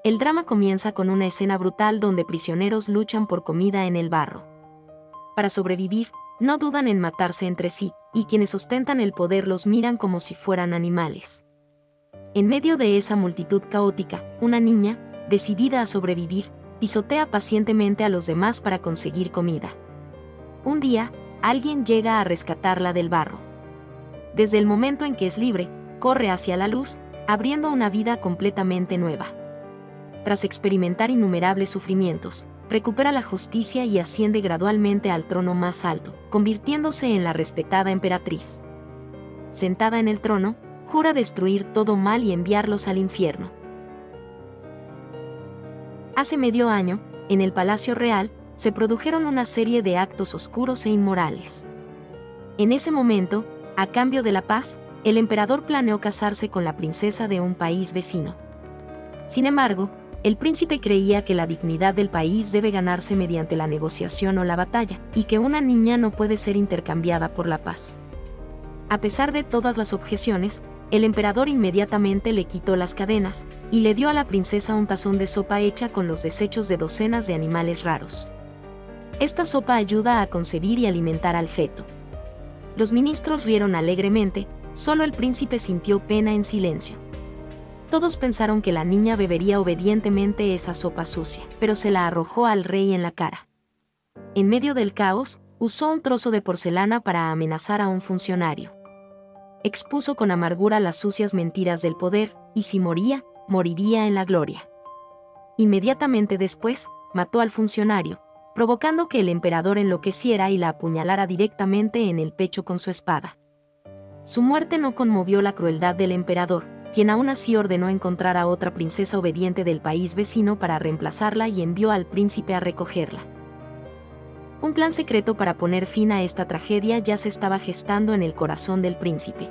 El drama comienza con una escena brutal donde prisioneros luchan por comida en el barro. Para sobrevivir, no dudan en matarse entre sí, y quienes ostentan el poder los miran como si fueran animales. En medio de esa multitud caótica, una niña, decidida a sobrevivir, pisotea pacientemente a los demás para conseguir comida. Un día, alguien llega a rescatarla del barro. Desde el momento en que es libre, corre hacia la luz, abriendo una vida completamente nueva. Tras experimentar innumerables sufrimientos, recupera la justicia y asciende gradualmente al trono más alto, convirtiéndose en la respetada emperatriz. Sentada en el trono, jura destruir todo mal y enviarlos al infierno. Hace medio año, en el Palacio Real, se produjeron una serie de actos oscuros e inmorales. En ese momento, a cambio de la paz, el emperador planeó casarse con la princesa de un país vecino. Sin embargo, el príncipe creía que la dignidad del país debe ganarse mediante la negociación o la batalla, y que una niña no puede ser intercambiada por la paz. A pesar de todas las objeciones, el emperador inmediatamente le quitó las cadenas, y le dio a la princesa un tazón de sopa hecha con los desechos de docenas de animales raros. Esta sopa ayuda a concebir y alimentar al feto. Los ministros rieron alegremente, solo el príncipe sintió pena en silencio. Todos pensaron que la niña bebería obedientemente esa sopa sucia, pero se la arrojó al rey en la cara. En medio del caos, usó un trozo de porcelana para amenazar a un funcionario. Expuso con amargura las sucias mentiras del poder, y si moría, moriría en la gloria. Inmediatamente después, mató al funcionario, provocando que el emperador enloqueciera y la apuñalara directamente en el pecho con su espada. Su muerte no conmovió la crueldad del emperador, quien aún así ordenó encontrar a otra princesa obediente del país vecino para reemplazarla y envió al príncipe a recogerla. Un plan secreto para poner fin a esta tragedia ya se estaba gestando en el corazón del príncipe.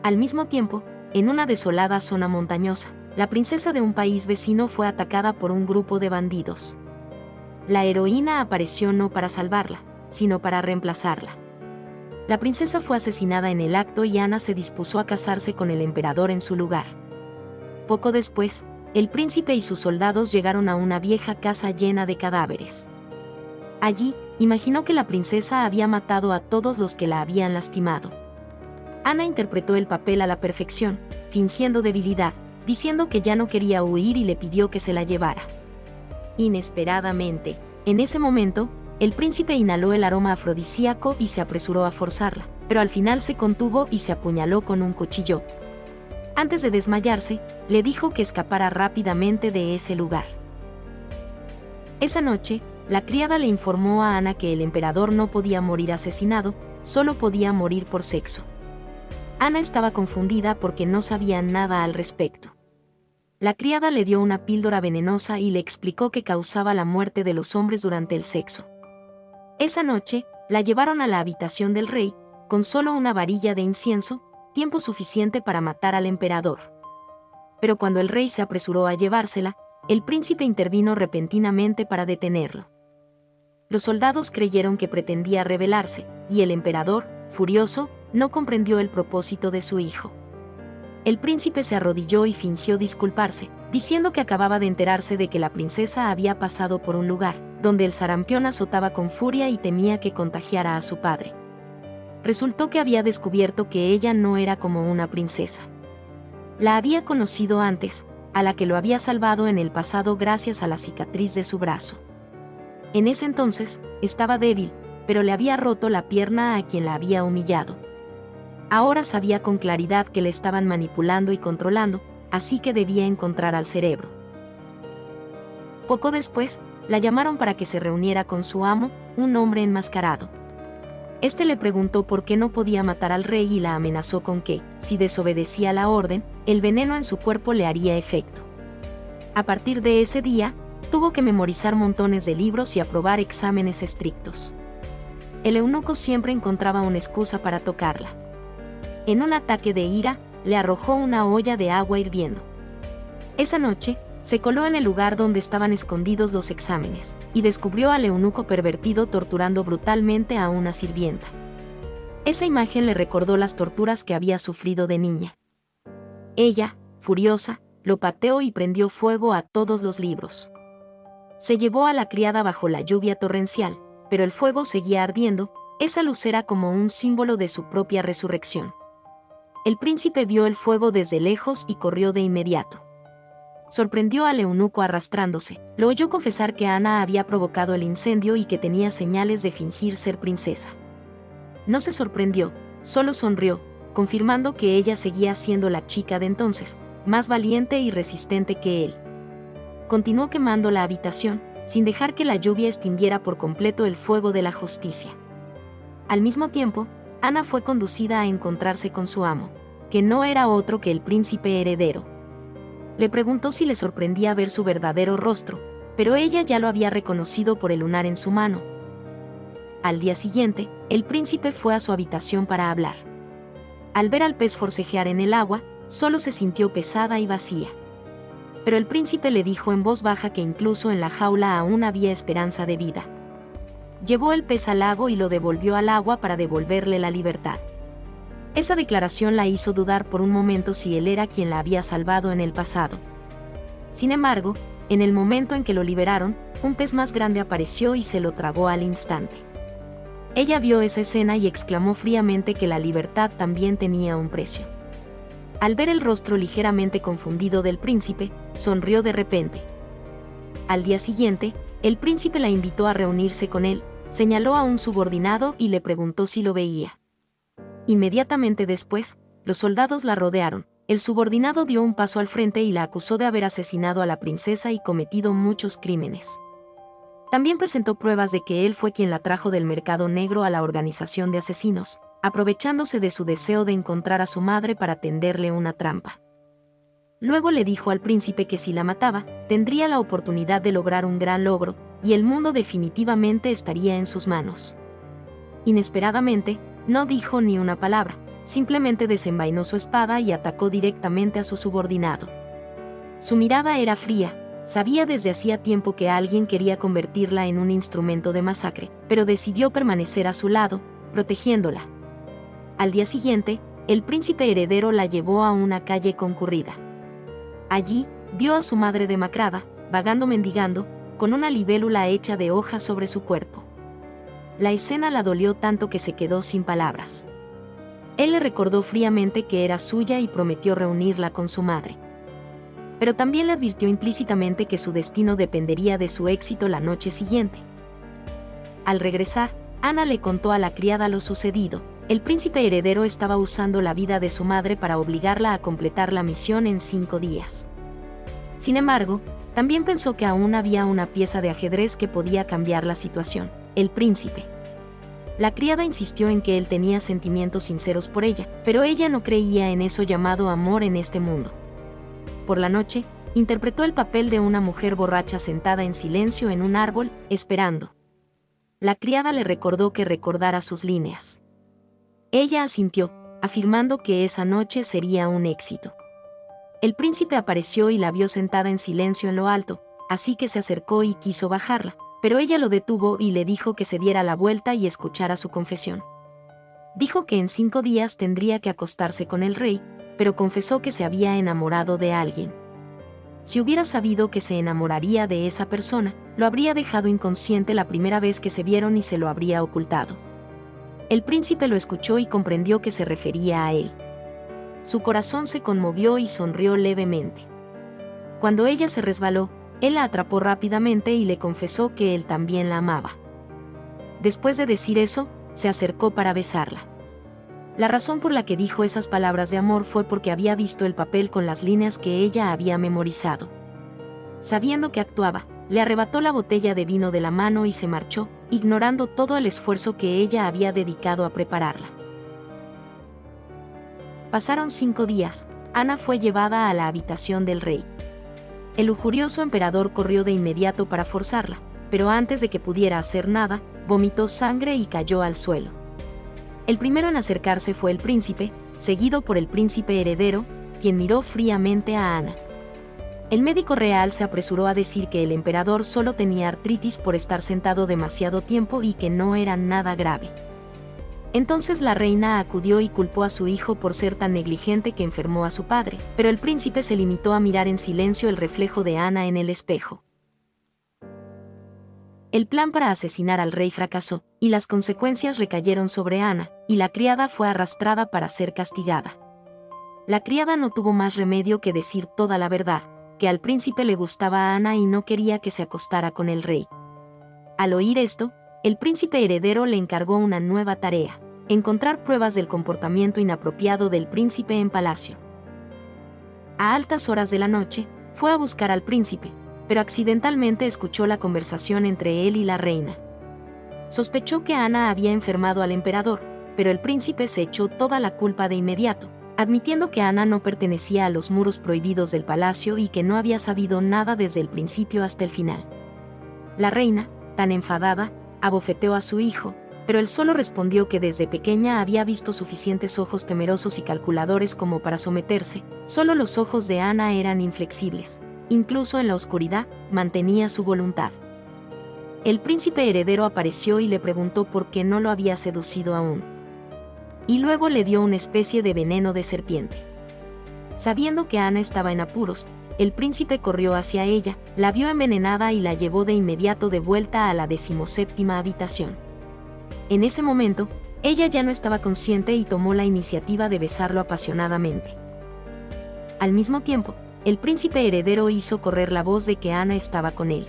Al mismo tiempo, en una desolada zona montañosa, la princesa de un país vecino fue atacada por un grupo de bandidos. La heroína apareció no para salvarla, sino para reemplazarla. La princesa fue asesinada en el acto y Ana se dispuso a casarse con el emperador en su lugar. Poco después, el príncipe y sus soldados llegaron a una vieja casa llena de cadáveres. Allí, imaginó que la princesa había matado a todos los que la habían lastimado. Ana interpretó el papel a la perfección, fingiendo debilidad, diciendo que ya no quería huir y le pidió que se la llevara. Inesperadamente, en ese momento, el príncipe inhaló el aroma afrodisíaco y se apresuró a forzarla, pero al final se contuvo y se apuñaló con un cuchillo. Antes de desmayarse, le dijo que escapara rápidamente de ese lugar. Esa noche, la criada le informó a Ana que el emperador no podía morir asesinado, solo podía morir por sexo. Ana estaba confundida porque no sabía nada al respecto. La criada le dio una píldora venenosa y le explicó que causaba la muerte de los hombres durante el sexo. Esa noche, la llevaron a la habitación del rey, con solo una varilla de incienso, tiempo suficiente para matar al emperador. Pero cuando el rey se apresuró a llevársela, el príncipe intervino repentinamente para detenerlo. Los soldados creyeron que pretendía rebelarse, y el emperador, furioso, no comprendió el propósito de su hijo. El príncipe se arrodilló y fingió disculparse, diciendo que acababa de enterarse de que la princesa había pasado por un lugar donde el sarampión azotaba con furia y temía que contagiara a su padre. Resultó que había descubierto que ella no era como una princesa. La había conocido antes, a la que lo había salvado en el pasado gracias a la cicatriz de su brazo. En ese entonces, estaba débil, pero le había roto la pierna a quien la había humillado. Ahora sabía con claridad que le estaban manipulando y controlando, así que debía encontrar al cerebro. Poco después, la llamaron para que se reuniera con su amo, un hombre enmascarado. Este le preguntó por qué no podía matar al rey y la amenazó con que, si desobedecía la orden, el veneno en su cuerpo le haría efecto. A partir de ese día, tuvo que memorizar montones de libros y aprobar exámenes estrictos. El eunuco siempre encontraba una excusa para tocarla. En un ataque de ira, le arrojó una olla de agua hirviendo. Esa noche, se coló en el lugar donde estaban escondidos los exámenes, y descubrió al eunuco pervertido torturando brutalmente a una sirvienta. Esa imagen le recordó las torturas que había sufrido de niña. Ella, furiosa, lo pateó y prendió fuego a todos los libros. Se llevó a la criada bajo la lluvia torrencial, pero el fuego seguía ardiendo, esa luz era como un símbolo de su propia resurrección. El príncipe vio el fuego desde lejos y corrió de inmediato. Sorprendió al eunuco arrastrándose, lo oyó confesar que Ana había provocado el incendio y que tenía señales de fingir ser princesa. No se sorprendió, solo sonrió, confirmando que ella seguía siendo la chica de entonces, más valiente y resistente que él. Continuó quemando la habitación, sin dejar que la lluvia extinguiera por completo el fuego de la justicia. Al mismo tiempo, Ana fue conducida a encontrarse con su amo, que no era otro que el príncipe heredero. Le preguntó si le sorprendía ver su verdadero rostro, pero ella ya lo había reconocido por el lunar en su mano. Al día siguiente, el príncipe fue a su habitación para hablar. Al ver al pez forcejear en el agua, solo se sintió pesada y vacía. Pero el príncipe le dijo en voz baja que incluso en la jaula aún había esperanza de vida. Llevó el pez al lago y lo devolvió al agua para devolverle la libertad. Esa declaración la hizo dudar por un momento si él era quien la había salvado en el pasado. Sin embargo, en el momento en que lo liberaron, un pez más grande apareció y se lo tragó al instante. Ella vio esa escena y exclamó fríamente que la libertad también tenía un precio. Al ver el rostro ligeramente confundido del príncipe, sonrió de repente. Al día siguiente, el príncipe la invitó a reunirse con él, señaló a un subordinado y le preguntó si lo veía. Inmediatamente después, los soldados la rodearon. El subordinado dio un paso al frente y la acusó de haber asesinado a la princesa y cometido muchos crímenes. También presentó pruebas de que él fue quien la trajo del mercado negro a la organización de asesinos, aprovechándose de su deseo de encontrar a su madre para tenderle una trampa. Luego le dijo al príncipe que si la mataba, tendría la oportunidad de lograr un gran logro, y el mundo definitivamente estaría en sus manos. Inesperadamente, no dijo ni una palabra, simplemente desenvainó su espada y atacó directamente a su subordinado. Su mirada era fría, sabía desde hacía tiempo que alguien quería convertirla en un instrumento de masacre, pero decidió permanecer a su lado, protegiéndola. Al día siguiente, el príncipe heredero la llevó a una calle concurrida. Allí, vio a su madre demacrada, vagando mendigando, con una libélula hecha de hojas sobre su cuerpo. La escena la dolió tanto que se quedó sin palabras. Él le recordó fríamente que era suya y prometió reunirla con su madre. Pero también le advirtió implícitamente que su destino dependería de su éxito la noche siguiente. Al regresar, Ana le contó a la criada lo sucedido. El príncipe heredero estaba usando la vida de su madre para obligarla a completar la misión en 5 días. Sin embargo, también pensó que aún había una pieza de ajedrez que podía cambiar la situación: el príncipe. La criada insistió en que él tenía sentimientos sinceros por ella, pero ella no creía en eso llamado amor en este mundo. Por la noche, interpretó el papel de una mujer borracha sentada en silencio en un árbol, esperando. La criada le recordó que recordara sus líneas. Ella asintió, afirmando que esa noche sería un éxito. El príncipe apareció y la vio sentada en silencio en lo alto, así que se acercó y quiso bajarla, pero ella lo detuvo y le dijo que se diera la vuelta y escuchara su confesión. Dijo que en 5 días tendría que acostarse con el rey, pero confesó que se había enamorado de alguien. Si hubiera sabido que se enamoraría de esa persona, lo habría dejado inconsciente la primera vez que se vieron y se lo habría ocultado. El príncipe lo escuchó y comprendió que se refería a él. Su corazón se conmovió y sonrió levemente. Cuando ella se resbaló, él la atrapó rápidamente y le confesó que él también la amaba. Después de decir eso, se acercó para besarla. La razón por la que dijo esas palabras de amor fue porque había visto el papel con las líneas que ella había memorizado. Sabiendo que actuaba, le arrebató la botella de vino de la mano y se marchó, ignorando todo el esfuerzo que ella había dedicado a prepararla. Pasaron 5 días, Ana fue llevada a la habitación del rey. El lujurioso emperador corrió de inmediato para forzarla, pero antes de que pudiera hacer nada, vomitó sangre y cayó al suelo. El primero en acercarse fue el príncipe, seguido por el príncipe heredero, quien miró fríamente a Ana. El médico real se apresuró a decir que el emperador solo tenía artritis por estar sentado demasiado tiempo y que no era nada grave. Entonces la reina acudió y culpó a su hijo por ser tan negligente que enfermó a su padre, pero el príncipe se limitó a mirar en silencio el reflejo de Ana en el espejo. El plan para asesinar al rey fracasó, y las consecuencias recayeron sobre Ana, y la criada fue arrastrada para ser castigada. La criada no tuvo más remedio que decir toda la verdad, que al príncipe le gustaba a Ana y no quería que se acostara con el rey. Al oír esto, el príncipe heredero le encargó una nueva tarea: encontrar pruebas del comportamiento inapropiado del príncipe en palacio. A altas horas de la noche, fue a buscar al príncipe, pero accidentalmente escuchó la conversación entre él y la reina. Sospechó que Ana había enfermado al emperador, pero el príncipe se echó toda la culpa de inmediato, admitiendo que Ana no pertenecía a los muros prohibidos del palacio y que no había sabido nada desde el principio hasta el final. La reina, tan enfadada, abofeteó a su hijo, pero él solo respondió que desde pequeña había visto suficientes ojos temerosos y calculadores como para someterse. Solo los ojos de Ana eran inflexibles. Incluso en la oscuridad, mantenía su voluntad. El príncipe heredero apareció y le preguntó por qué no lo había seducido aún. Y luego le dio una especie de veneno de serpiente. Sabiendo que Ana estaba en apuros, el príncipe corrió hacia ella, la vio envenenada y la llevó de inmediato de vuelta a la 17ª habitación. En ese momento, ella ya no estaba consciente y tomó la iniciativa de besarlo apasionadamente. Al mismo tiempo, el príncipe heredero hizo correr la voz de que Ana estaba con él.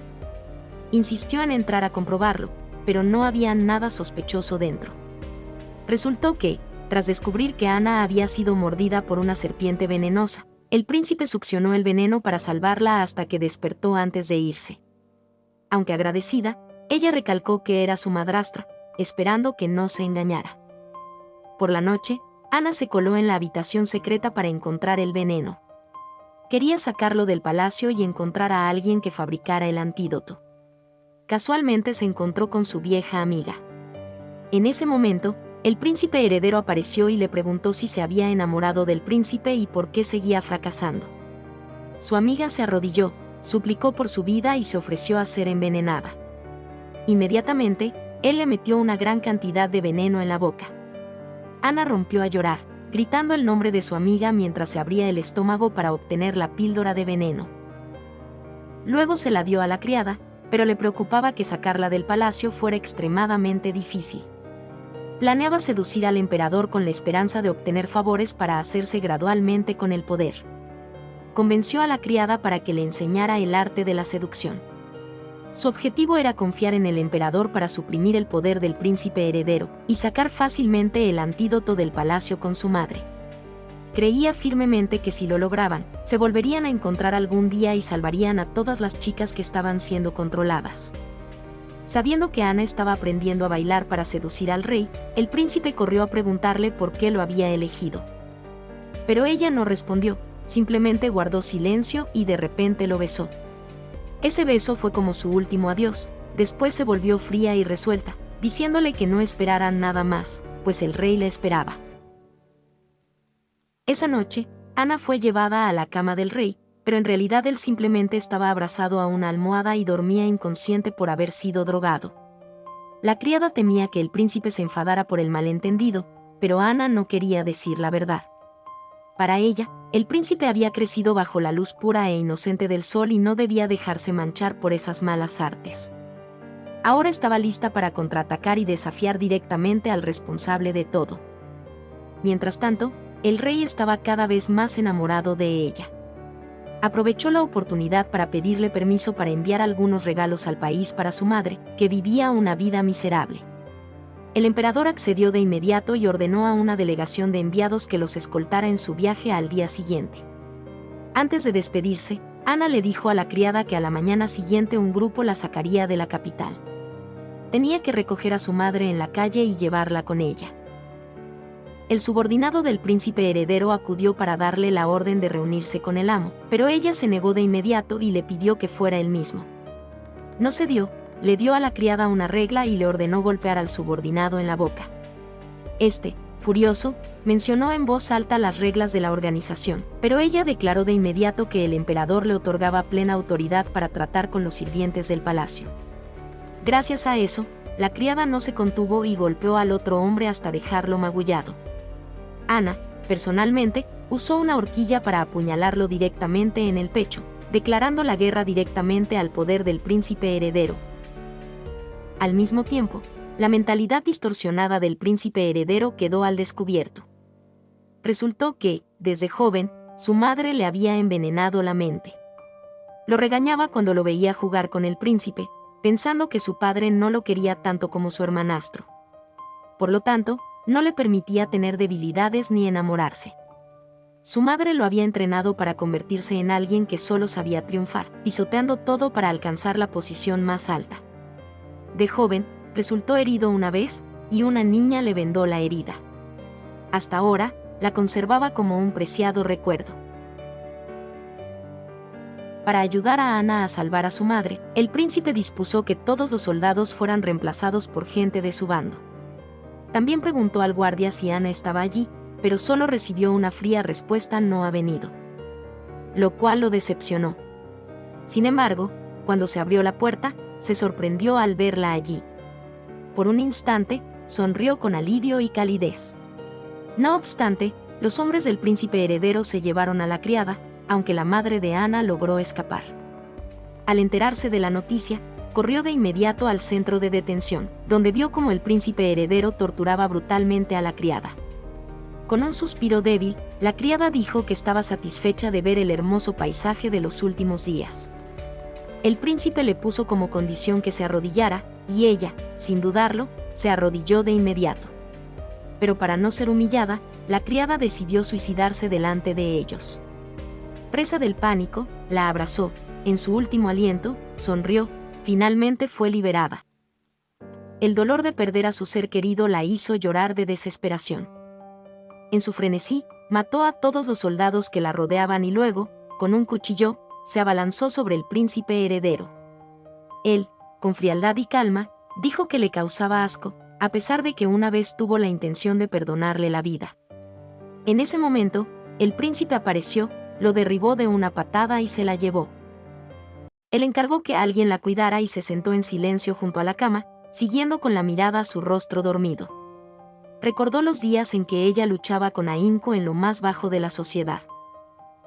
Insistió en entrar a comprobarlo, pero no había nada sospechoso dentro. Resultó que, tras descubrir que Ana había sido mordida por una serpiente venenosa, el príncipe succionó el veneno para salvarla hasta que despertó antes de irse. Aunque agradecida, ella recalcó que era su madrastra, esperando que no se engañara. Por la noche, Ana se coló en la habitación secreta para encontrar el veneno. Quería sacarlo del palacio y encontrar a alguien que fabricara el antídoto. Casualmente se encontró con su vieja amiga. En ese momento, el príncipe heredero apareció y le preguntó si se había enamorado del príncipe y por qué seguía fracasando. Su amiga se arrodilló, suplicó por su vida y se ofreció a ser envenenada. Inmediatamente, él le metió una gran cantidad de veneno en la boca. Ana rompió a llorar, gritando el nombre de su amiga mientras se abría el estómago para obtener la píldora de veneno. Luego se la dio a la criada, pero le preocupaba que sacarla del palacio fuera extremadamente difícil. Planeaba seducir al emperador con la esperanza de obtener favores para hacerse gradualmente con el poder. Convenció a la criada para que le enseñara el arte de la seducción. Su objetivo era confiar en el emperador para suprimir el poder del príncipe heredero y sacar fácilmente el antídoto del palacio con su madre. Creía firmemente que si lo lograban, se volverían a encontrar algún día y salvarían a todas las chicas que estaban siendo controladas. Sabiendo que Ana estaba aprendiendo a bailar para seducir al rey, el príncipe corrió a preguntarle por qué lo había elegido. Pero ella no respondió, simplemente guardó silencio y de repente lo besó. Ese beso fue como su último adiós. Después se volvió fría y resuelta, diciéndole que no esperaran nada más, pues el rey la esperaba. Esa noche, Ana fue llevada a la cama del rey, pero en realidad él simplemente estaba abrazado a una almohada y dormía inconsciente por haber sido drogado. La criada temía que el príncipe se enfadara por el malentendido, pero Ana no quería decir la verdad. Para ella, el príncipe había crecido bajo la luz pura e inocente del sol y no debía dejarse manchar por esas malas artes. Ahora estaba lista para contraatacar y desafiar directamente al responsable de todo. Mientras tanto, el rey estaba cada vez más enamorado de ella. Aprovechó la oportunidad para pedirle permiso para enviar algunos regalos al país para su madre, que vivía una vida miserable. El emperador accedió de inmediato y ordenó a una delegación de enviados que los escoltara en su viaje al día siguiente. Antes de despedirse, Ana le dijo a la criada que a la mañana siguiente un grupo la sacaría de la capital. Tenía que recoger a su madre en la calle y llevarla con ella. El subordinado del príncipe heredero acudió para darle la orden de reunirse con el amo, pero ella se negó de inmediato y le pidió que fuera él mismo. No cedió, le dio a la criada una regla y le ordenó golpear al subordinado en la boca. Este, furioso, mencionó en voz alta las reglas de la organización, pero ella declaró de inmediato que el emperador le otorgaba plena autoridad para tratar con los sirvientes del palacio. Gracias a eso, la criada no se contuvo y golpeó al otro hombre hasta dejarlo magullado. Ana, personalmente, usó una horquilla para apuñalarlo directamente en el pecho, declarando la guerra directamente al poder del príncipe heredero. Al mismo tiempo, la mentalidad distorsionada del príncipe heredero quedó al descubierto. Resultó que, desde joven, su madre le había envenenado la mente. Lo regañaba cuando lo veía jugar con el príncipe, pensando que su padre no lo quería tanto como su hermanastro. Por lo tanto, no le permitía tener debilidades ni enamorarse. Su madre lo había entrenado para convertirse en alguien que solo sabía triunfar, pisoteando todo para alcanzar la posición más alta. De joven, resultó herido una vez, y una niña le vendó la herida. Hasta ahora, la conservaba como un preciado recuerdo. Para ayudar a Ana a salvar a su madre, el príncipe dispuso que todos los soldados fueran reemplazados por gente de su bando. También preguntó al guardia si Ana estaba allí, pero solo recibió una fría respuesta: no ha venido. Lo cual lo decepcionó. Sin embargo, cuando se abrió la puerta, se sorprendió al verla allí. Por un instante, sonrió con alivio y calidez. No obstante, los hombres del príncipe heredero se llevaron a la criada, aunque la madre de Ana logró escapar. Al enterarse de la noticia, corrió de inmediato al centro de detención, donde vio cómo el príncipe heredero torturaba brutalmente a la criada. Con un suspiro débil, la criada dijo que estaba satisfecha de ver el hermoso paisaje de los últimos días. El príncipe le puso como condición que se arrodillara, y ella, sin dudarlo, se arrodilló de inmediato. Pero para no ser humillada, la criada decidió suicidarse delante de ellos. Presa del pánico, la abrazó, en su último aliento, sonrió, finalmente fue liberada. El dolor de perder a su ser querido la hizo llorar de desesperación. En su frenesí, mató a todos los soldados que la rodeaban y luego, con un cuchillo, se abalanzó sobre el príncipe heredero. Él, con frialdad y calma, dijo que le causaba asco, a pesar de que una vez tuvo la intención de perdonarle la vida. En ese momento, el príncipe apareció, lo derribó de una patada y se la llevó. Él encargó que alguien la cuidara y se sentó en silencio junto a la cama, siguiendo con la mirada su rostro dormido. Recordó los días en que ella luchaba con ahínco en lo más bajo de la sociedad.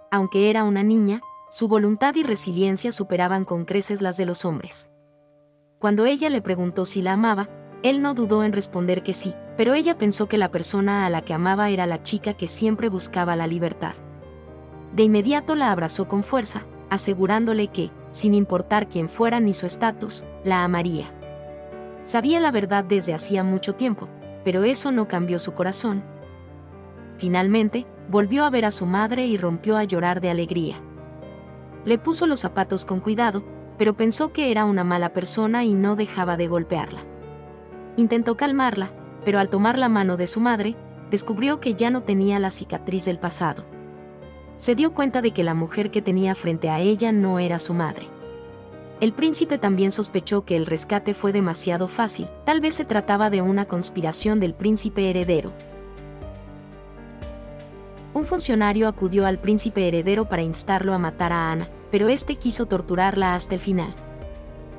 Aunque era una niña, su voluntad y resiliencia superaban con creces las de los hombres. Cuando ella le preguntó si la amaba, él no dudó en responder que sí, pero ella pensó que la persona a la que amaba era la chica que siempre buscaba la libertad. De inmediato la abrazó con fuerza, asegurándole que, sin importar quién fuera ni su estatus, la amaría. Sabía la verdad desde hacía mucho tiempo, pero eso no cambió su corazón. Finalmente, volvió a ver a su madre y rompió a llorar de alegría. Le puso los zapatos con cuidado, pero pensó que era una mala persona y no dejaba de golpearla. Intentó calmarla, pero al tomar la mano de su madre, descubrió que ya no tenía la cicatriz del pasado. Se dio cuenta de que la mujer que tenía frente a ella no era su madre. El príncipe también sospechó que el rescate fue demasiado fácil, tal vez se trataba de una conspiración del príncipe heredero. Un funcionario acudió al príncipe heredero para instarlo a matar a Ana, pero este quiso torturarla hasta el final.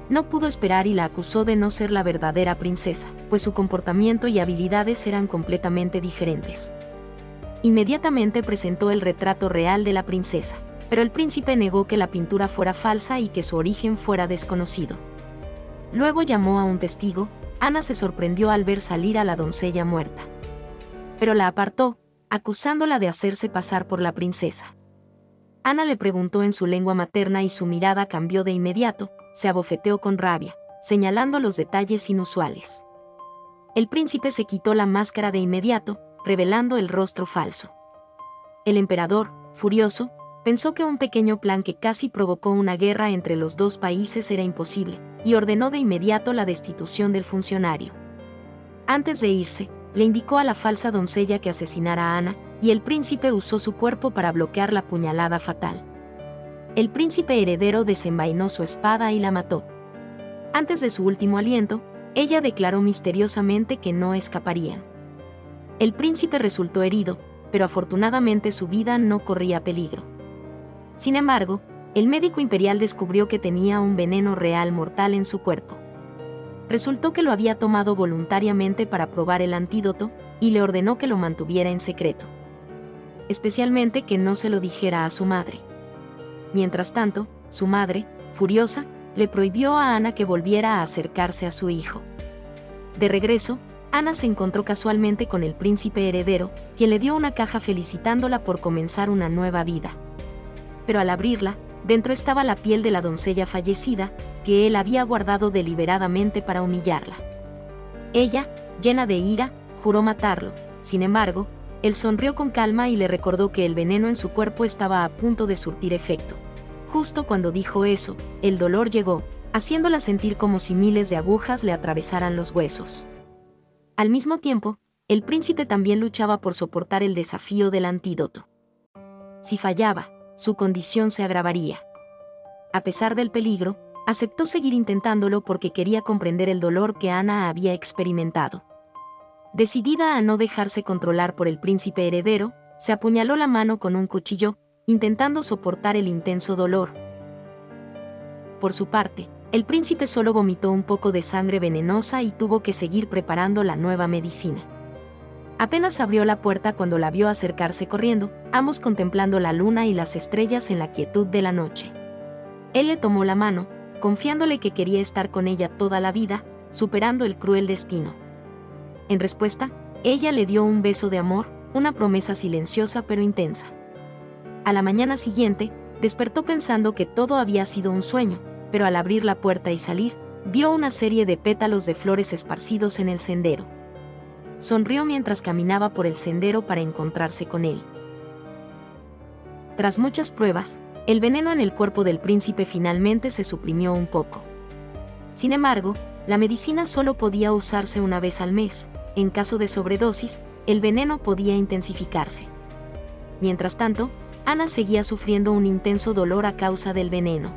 No pudo esperar y la acusó de no ser la verdadera princesa, pues su comportamiento y habilidades eran completamente diferentes. Inmediatamente presentó el retrato real de la princesa, pero el príncipe negó que la pintura fuera falsa y que su origen fuera desconocido. Luego llamó a un testigo. Ana se sorprendió al ver salir a la doncella muerta. Pero la apartó, acusándola de hacerse pasar por la princesa. Ana le preguntó en su lengua materna y su mirada cambió de inmediato, se abofeteó con rabia, señalando los detalles inusuales. El príncipe se quitó la máscara de inmediato, revelando el rostro falso. El emperador, furioso, pensó que un pequeño plan que casi provocó una guerra entre los dos países era imposible, y ordenó de inmediato la destitución del funcionario. Antes de irse, le indicó a la falsa doncella que asesinara a Ana, y el príncipe usó su cuerpo para bloquear la puñalada fatal. El príncipe heredero desenvainó su espada y la mató. Antes de su último aliento, ella declaró misteriosamente que no escaparían. El príncipe resultó herido, pero afortunadamente su vida no corría peligro. Sin embargo, el médico imperial descubrió que tenía un veneno real mortal en su cuerpo. Resultó que lo había tomado voluntariamente para probar el antídoto, y le ordenó que lo mantuviera en secreto. Especialmente que no se lo dijera a su madre. Mientras tanto, su madre, furiosa, le prohibió a Ana que volviera a acercarse a su hijo. De regreso, Ana se encontró casualmente con el príncipe heredero, quien le dio una caja felicitándola por comenzar una nueva vida. Pero al abrirla, dentro estaba la piel de la doncella fallecida, que él había guardado deliberadamente para humillarla. Ella, llena de ira, juró matarlo. Sin embargo, él sonrió con calma y le recordó que el veneno en su cuerpo estaba a punto de surtir efecto. Justo cuando dijo eso, el dolor llegó, haciéndola sentir como si miles de agujas le atravesaran los huesos. Al mismo tiempo, el príncipe también luchaba por soportar el desafío del antídoto. Si fallaba, su condición se agravaría. A pesar del peligro, aceptó seguir intentándolo porque quería comprender el dolor que Ana había experimentado. Decidida a no dejarse controlar por el príncipe heredero, se apuñaló la mano con un cuchillo, intentando soportar el intenso dolor. Por su parte, el príncipe solo vomitó un poco de sangre venenosa y tuvo que seguir preparando la nueva medicina. Apenas abrió la puerta cuando la vio acercarse corriendo, ambos contemplando la luna y las estrellas en la quietud de la noche. Él le tomó la mano, confiándole que quería estar con ella toda la vida, superando el cruel destino. En respuesta, ella le dio un beso de amor, una promesa silenciosa pero intensa. A la mañana siguiente, despertó pensando que todo había sido un sueño, pero al abrir la puerta y salir, vio una serie de pétalos de flores esparcidos en el sendero. Sonrió mientras caminaba por el sendero para encontrarse con él. Tras muchas pruebas, el veneno en el cuerpo del príncipe finalmente se suprimió un poco. Sin embargo, la medicina solo podía usarse una vez al mes. En caso de sobredosis, el veneno podía intensificarse. Mientras tanto, Ana seguía sufriendo un intenso dolor a causa del veneno.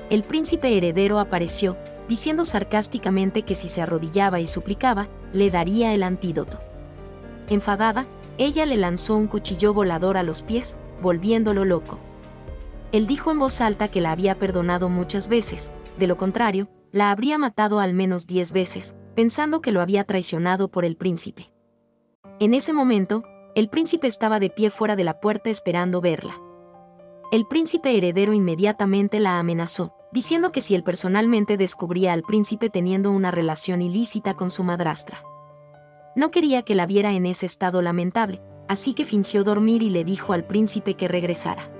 El príncipe heredero apareció, diciendo sarcásticamente que si se arrodillaba y suplicaba, le daría el antídoto. Enfadada, ella le lanzó un cuchillo volador a los pies, volviéndolo loco. Él dijo en voz alta que la había perdonado muchas veces, de lo contrario, la habría matado al menos 10 veces, pensando que lo había traicionado por el príncipe. En ese momento, el príncipe estaba de pie fuera de la puerta esperando verla. El príncipe heredero inmediatamente la amenazó, diciendo que si él personalmente descubría al príncipe teniendo una relación ilícita con su madrastra. No quería que la viera en ese estado lamentable, así que fingió dormir y le dijo al príncipe que regresara.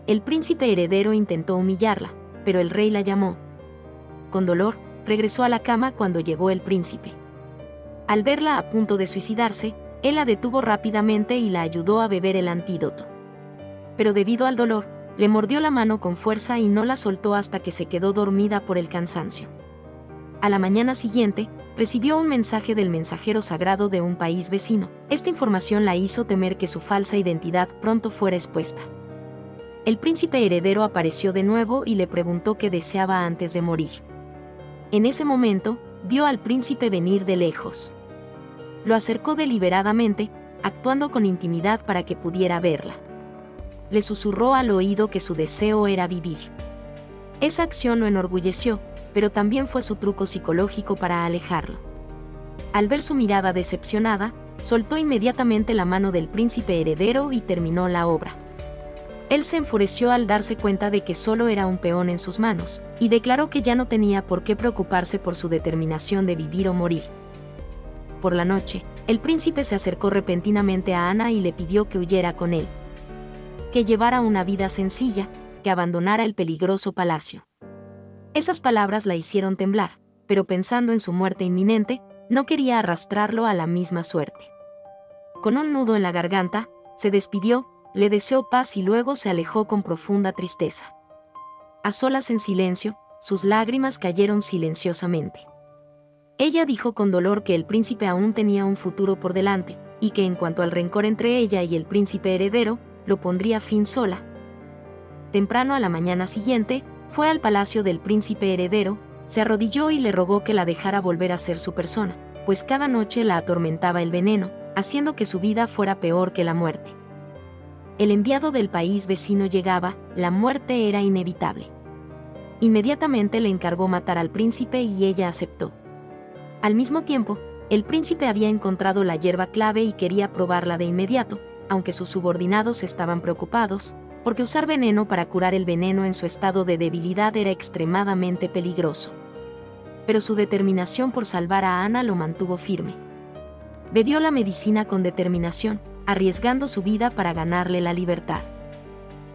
El príncipe heredero intentó humillarla, pero el rey la llamó. Con dolor, regresó a la cama cuando llegó el príncipe. Al verla a punto de suicidarse, él la detuvo rápidamente y la ayudó a beber el antídoto. Pero debido al dolor, le mordió la mano con fuerza y no la soltó hasta que se quedó dormida por el cansancio. A la mañana siguiente, recibió un mensaje del mensajero sagrado de un país vecino. Esta información la hizo temer que su falsa identidad pronto fuera expuesta. El príncipe heredero apareció de nuevo y le preguntó qué deseaba antes de morir. En ese momento, vio al príncipe venir de lejos. Lo acercó deliberadamente, actuando con intimidad para que pudiera verla. Le susurró al oído que su deseo era vivir. Esa acción lo enorgulleció, pero también fue su truco psicológico para alejarlo. Al ver su mirada decepcionada, soltó inmediatamente la mano del príncipe heredero y terminó la obra. Él se enfureció al darse cuenta de que solo era un peón en sus manos, y declaró que ya no tenía por qué preocuparse por su determinación de vivir o morir. Por la noche, el príncipe se acercó repentinamente a Ana y le pidió que huyera con él. Que llevara una vida sencilla, que abandonara el peligroso palacio. Esas palabras la hicieron temblar, pero pensando en su muerte inminente, no quería arrastrarlo a la misma suerte. Con un nudo en la garganta, se despidió, le deseó paz y luego se alejó con profunda tristeza. A solas en silencio, sus lágrimas cayeron silenciosamente. Ella dijo con dolor que el príncipe aún tenía un futuro por delante, y que en cuanto al rencor entre ella y el príncipe heredero, lo pondría fin sola. Temprano a la mañana siguiente, fue al palacio del príncipe heredero, se arrodilló y le rogó que la dejara volver a ser su persona, pues cada noche la atormentaba el veneno, haciendo que su vida fuera peor que la muerte. El enviado del país vecino llegaba, la muerte era inevitable. Inmediatamente le encargó matar al príncipe y ella aceptó. Al mismo tiempo, el príncipe había encontrado la hierba clave y quería probarla de inmediato, aunque sus subordinados estaban preocupados, porque usar veneno para curar el veneno en su estado de debilidad era extremadamente peligroso. Pero su determinación por salvar a Ana lo mantuvo firme. Bebió la medicina con determinación, arriesgando su vida para ganarle la libertad.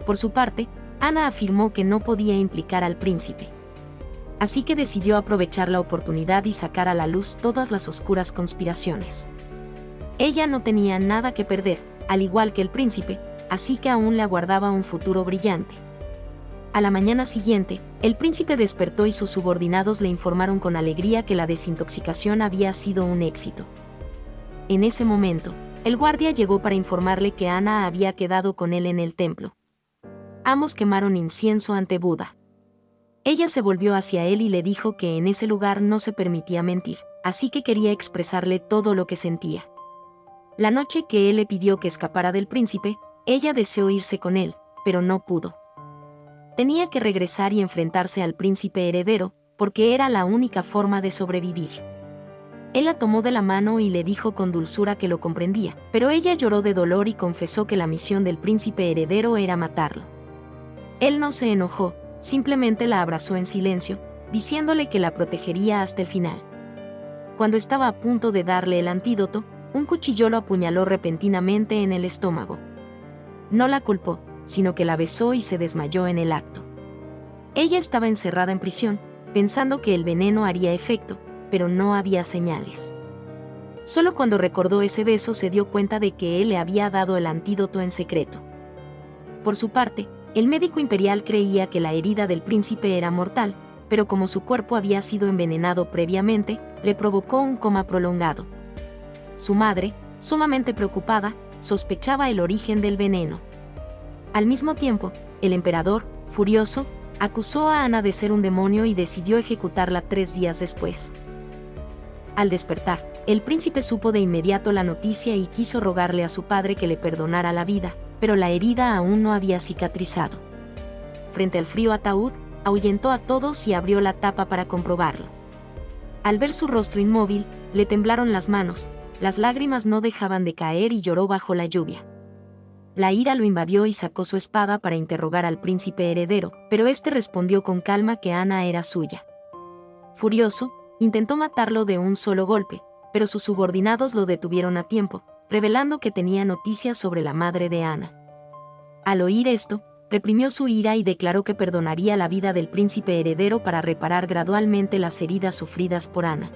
Por su parte, Ana afirmó que no podía implicar al príncipe. Así que decidió aprovechar la oportunidad y sacar a la luz todas las oscuras conspiraciones. Ella no tenía nada que perder, al igual que el príncipe, así que aún le aguardaba un futuro brillante. A la mañana siguiente, el príncipe despertó y sus subordinados le informaron con alegría que la desintoxicación había sido un éxito. En ese momento, el guardia llegó para informarle que Ana había quedado con él en el templo. Ambos quemaron incienso ante Buda. Ella se volvió hacia él y le dijo que en ese lugar no se permitía mentir, así que quería expresarle todo lo que sentía. La noche que él le pidió que escapara del príncipe, ella deseó irse con él, pero no pudo. Tenía que regresar y enfrentarse al príncipe heredero, porque era la única forma de sobrevivir. Él la tomó de la mano y le dijo con dulzura que lo comprendía, pero ella lloró de dolor y confesó que la misión del príncipe heredero era matarlo. Él no se enojó, simplemente la abrazó en silencio, diciéndole que la protegería hasta el final. Cuando estaba a punto de darle el antídoto, un cuchillo lo apuñaló repentinamente en el estómago. No la culpó, sino que la besó y se desmayó en el acto. Ella estaba encerrada en prisión, pensando que el veneno haría efecto, pero no había señales. Solo cuando recordó ese beso se dio cuenta de que él le había dado el antídoto en secreto. Por su parte, el médico imperial creía que la herida del príncipe era mortal, pero como su cuerpo había sido envenenado previamente, le provocó un coma prolongado. Su madre, sumamente preocupada, sospechaba el origen del veneno. Al mismo tiempo, el emperador, furioso, acusó a Ana de ser un demonio y decidió ejecutarla 3 días después. Al despertar, el príncipe supo de inmediato la noticia y quiso rogarle a su padre que le perdonara la vida, pero la herida aún no había cicatrizado. Frente al frío ataúd, ahuyentó a todos y abrió la tapa para comprobarlo. Al ver su rostro inmóvil, le temblaron las manos, las lágrimas no dejaban de caer y lloró bajo la lluvia. La ira lo invadió y sacó su espada para interrogar al príncipe heredero, pero este respondió con calma que Ana era suya. Furioso, intentó matarlo de un solo golpe, pero sus subordinados lo detuvieron a tiempo, revelando que tenía noticias sobre la madre de Ana. Al oír esto, reprimió su ira y declaró que perdonaría la vida del príncipe heredero para reparar gradualmente las heridas sufridas por Ana.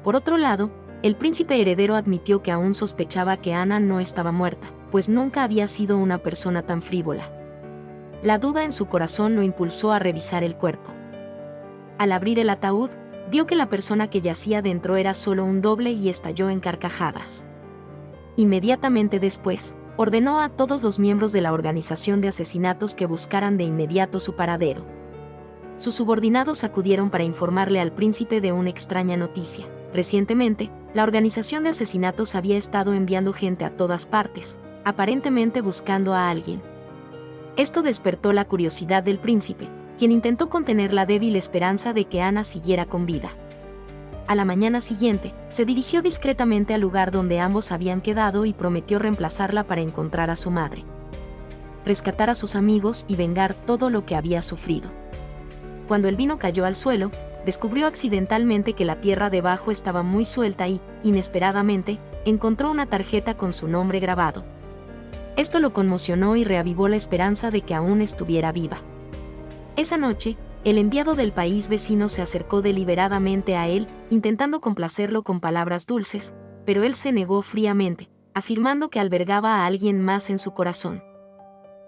Por otro lado, el príncipe heredero admitió que aún sospechaba que Ana no estaba muerta, pues nunca había sido una persona tan frívola. La duda en su corazón lo impulsó a revisar el cuerpo. Al abrir el ataúd, vio que la persona que yacía dentro era solo un doble y estalló en carcajadas. Inmediatamente después, ordenó a todos los miembros de la organización de asesinatos que buscaran de inmediato su paradero. Sus subordinados acudieron para informarle al príncipe de una extraña noticia. Recientemente, la organización de asesinatos había estado enviando gente a todas partes, aparentemente buscando a alguien. Esto despertó la curiosidad del príncipe, quien intentó contener la débil esperanza de que Ana siguiera con vida. A la mañana siguiente, se dirigió discretamente al lugar donde ambos habían quedado y prometió reemplazarla para encontrar a su madre, rescatar a sus amigos y vengar todo lo que había sufrido. Cuando el vino cayó al suelo, descubrió accidentalmente que la tierra debajo estaba muy suelta y, inesperadamente, encontró una tarjeta con su nombre grabado. Esto lo conmocionó y reavivó la esperanza de que aún estuviera viva. Esa noche, el enviado del país vecino se acercó deliberadamente a él, intentando complacerlo con palabras dulces, pero él se negó fríamente, afirmando que albergaba a alguien más en su corazón.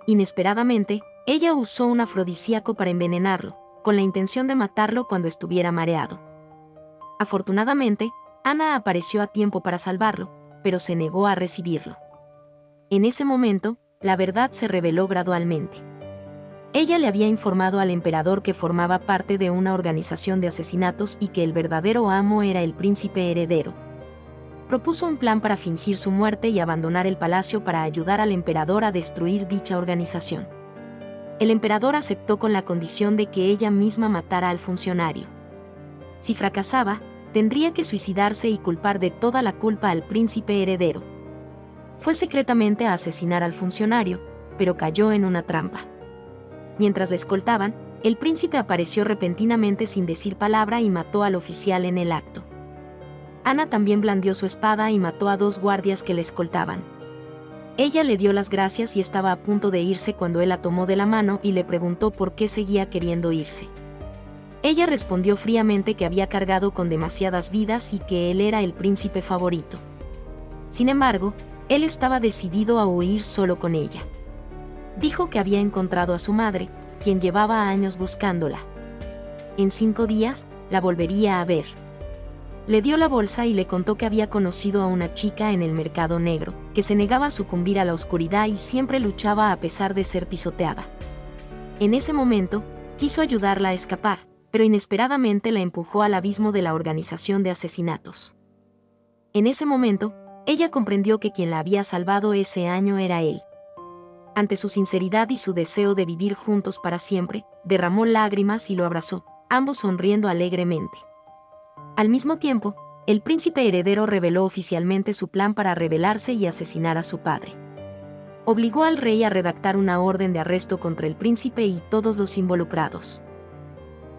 Inesperadamente, ella usó un afrodisíaco para envenenarlo, con la intención de matarlo cuando estuviera mareado. Afortunadamente, Ana apareció a tiempo para salvarlo, pero se negó a recibirlo. En ese momento, la verdad se reveló gradualmente. Ella le había informado al emperador que formaba parte de una organización de asesinatos y que el verdadero amo era el príncipe heredero. Propuso un plan para fingir su muerte y abandonar el palacio para ayudar al emperador a destruir dicha organización. el emperador aceptó con la condición de que ella misma matara al funcionario. Si fracasaba, tendría que suicidarse y culpar de toda la culpa al príncipe heredero. Fue secretamente a asesinar al funcionario, pero cayó en una trampa. Mientras le escoltaban, el príncipe apareció repentinamente sin decir palabra y mató al oficial en el acto. Ana también blandió su espada y mató a 2 guardias que le escoltaban. Ella le dio las gracias y estaba a punto de irse cuando él la tomó de la mano y le preguntó por qué seguía queriendo irse. Ella respondió fríamente que había cargado con demasiadas vidas y que él era el príncipe favorito. Sin embargo, él estaba decidido a huir solo con ella. Dijo que había encontrado a su madre, quien llevaba años buscándola. En 5 días, la volvería a ver. Le dio la bolsa y le contó que había conocido a una chica en el mercado negro, que se negaba a sucumbir a la oscuridad y siempre luchaba a pesar de ser pisoteada. En ese momento, quiso ayudarla a escapar, pero inesperadamente la empujó al abismo de la organización de asesinatos. En ese momento, ella comprendió que quien la había salvado ese año era él. Ante su sinceridad y su deseo de vivir juntos para siempre, derramó lágrimas y lo abrazó, ambos sonriendo alegremente. Al mismo tiempo, el príncipe heredero reveló oficialmente su plan para rebelarse y asesinar a su padre. Obligó al rey a redactar una orden de arresto contra el príncipe y todos los involucrados.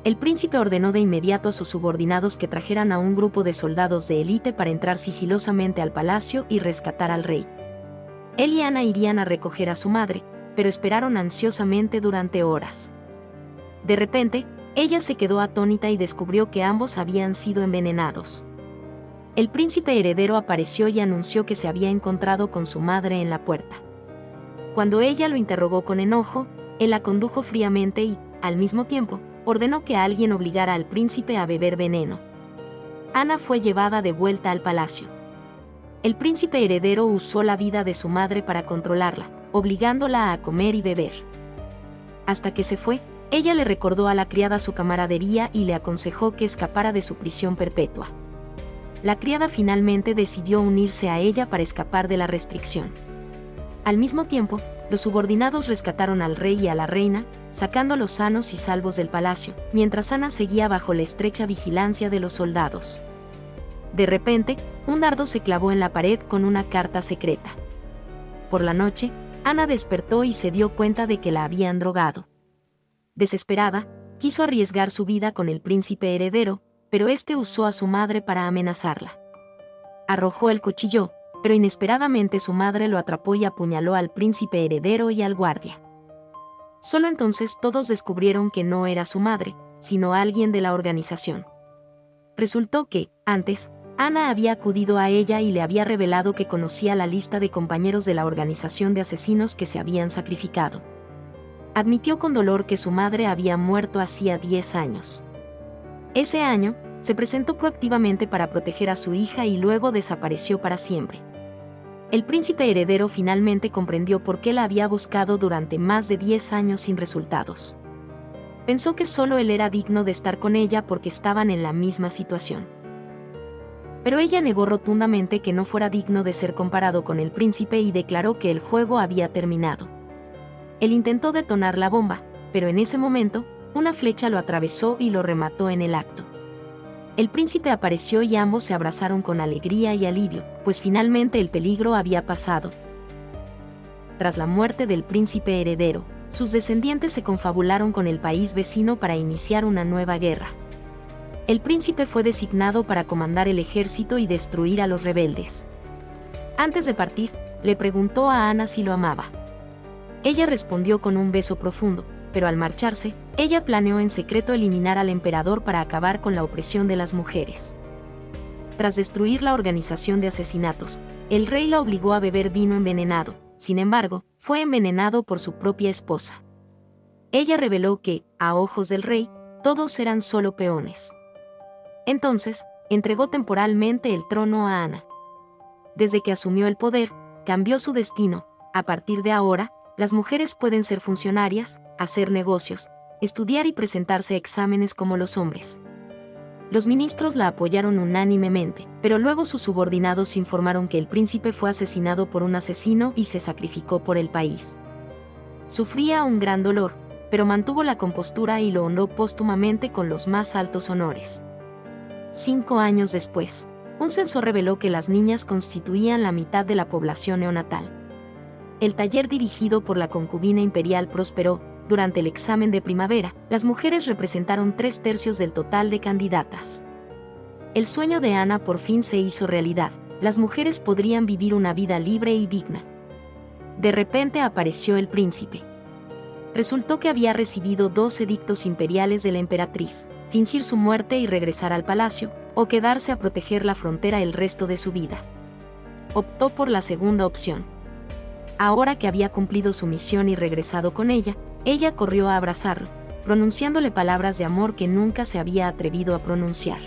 El príncipe ordenó de inmediato a sus subordinados que trajeran a un grupo de soldados de élite para entrar sigilosamente al palacio y rescatar al rey. Él y Ana irían a recoger a su madre, pero esperaron ansiosamente durante horas. De repente, ella se quedó atónita y descubrió que ambos habían sido envenenados. El príncipe heredero apareció y anunció que se había encontrado con su madre en la puerta. Cuando ella lo interrogó con enojo, él la condujo fríamente y, al mismo tiempo, ordenó que alguien obligara al príncipe a beber veneno. Ana fue llevada de vuelta al palacio. El príncipe heredero usó la vida de su madre para controlarla, obligándola a comer y beber. Hasta que se fue, ella le recordó a la criada su camaradería y le aconsejó que escapara de su prisión perpetua. La criada finalmente decidió unirse a ella para escapar de la restricción. Al mismo tiempo, los subordinados rescataron al rey y a la reina, sacándolos sanos y salvos del palacio, mientras Ana seguía bajo la estrecha vigilancia de los soldados. De repente, un dardo se clavó en la pared con una carta secreta. Por la noche, Ana despertó y se dio cuenta de que la habían drogado. Desesperada, quiso arriesgar su vida con el príncipe heredero, pero este usó a su madre para amenazarla. Arrojó el cuchillo, pero inesperadamente su madre lo atrapó y apuñaló al príncipe heredero y al guardia. Solo entonces todos descubrieron que no era su madre, sino alguien de la organización. Resultó que, antes, Ana había acudido a ella y le había revelado que conocía la lista de compañeros de la organización de asesinos que se habían sacrificado. Admitió con dolor que su madre había muerto hacía 10 años. Ese año, se presentó proactivamente para proteger a su hija y luego desapareció para siempre. El príncipe heredero finalmente comprendió por qué la había buscado durante más de 10 años sin resultados. Pensó que solo él era digno de estar con ella porque estaban en la misma situación. Pero ella negó rotundamente que no fuera digno de ser comparado con el príncipe y declaró que el juego había terminado. Él intentó detonar la bomba, pero en ese momento, una flecha lo atravesó y lo remató en el acto. El príncipe apareció y ambos se abrazaron con alegría y alivio, pues finalmente el peligro había pasado. Tras la muerte del príncipe heredero, sus descendientes se confabularon con el país vecino para iniciar una nueva guerra. El príncipe fue designado para comandar el ejército y destruir a los rebeldes. Antes de partir, le preguntó a Ana si lo amaba. Ella respondió con un beso profundo, pero al marcharse, ella planeó en secreto eliminar al emperador para acabar con la opresión de las mujeres. Tras destruir la organización de asesinatos, el rey la obligó a beber vino envenenado. Sin embargo, fue envenenado por su propia esposa. Ella reveló que, a ojos del rey, todos eran solo peones. Entonces, entregó temporalmente el trono a Ana. Desde que asumió el poder, cambió su destino. A partir de ahora, las mujeres pueden ser funcionarias, hacer negocios, estudiar y presentarse a exámenes como los hombres. Los ministros la apoyaron unánimemente, pero luego sus subordinados informaron que el príncipe fue asesinado por un asesino y se sacrificó por el país. Sufría un gran dolor, pero mantuvo la compostura y lo honró póstumamente con los más altos honores. 5 años después, un censo reveló que las niñas constituían la mitad de la población neonatal. El taller dirigido por la concubina imperial prosperó. Durante el examen de primavera, las mujeres representaron 3/3 del total de candidatas. El sueño de Ana por fin se hizo realidad. Las mujeres podrían vivir una vida libre y digna. De repente apareció el príncipe. Resultó que había recibido 2 edictos imperiales de la emperatriz: fingir su muerte y regresar al palacio, o quedarse a proteger la frontera el resto de su vida. Optó por la segunda opción. Ahora que había cumplido su misión y regresado con ella corrió a abrazarlo, pronunciándole palabras de amor que nunca se había atrevido a pronunciar.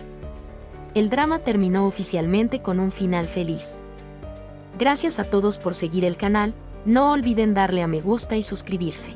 El drama terminó oficialmente con un final feliz. Gracias a todos por seguir el canal, no olviden darle a me gusta y suscribirse.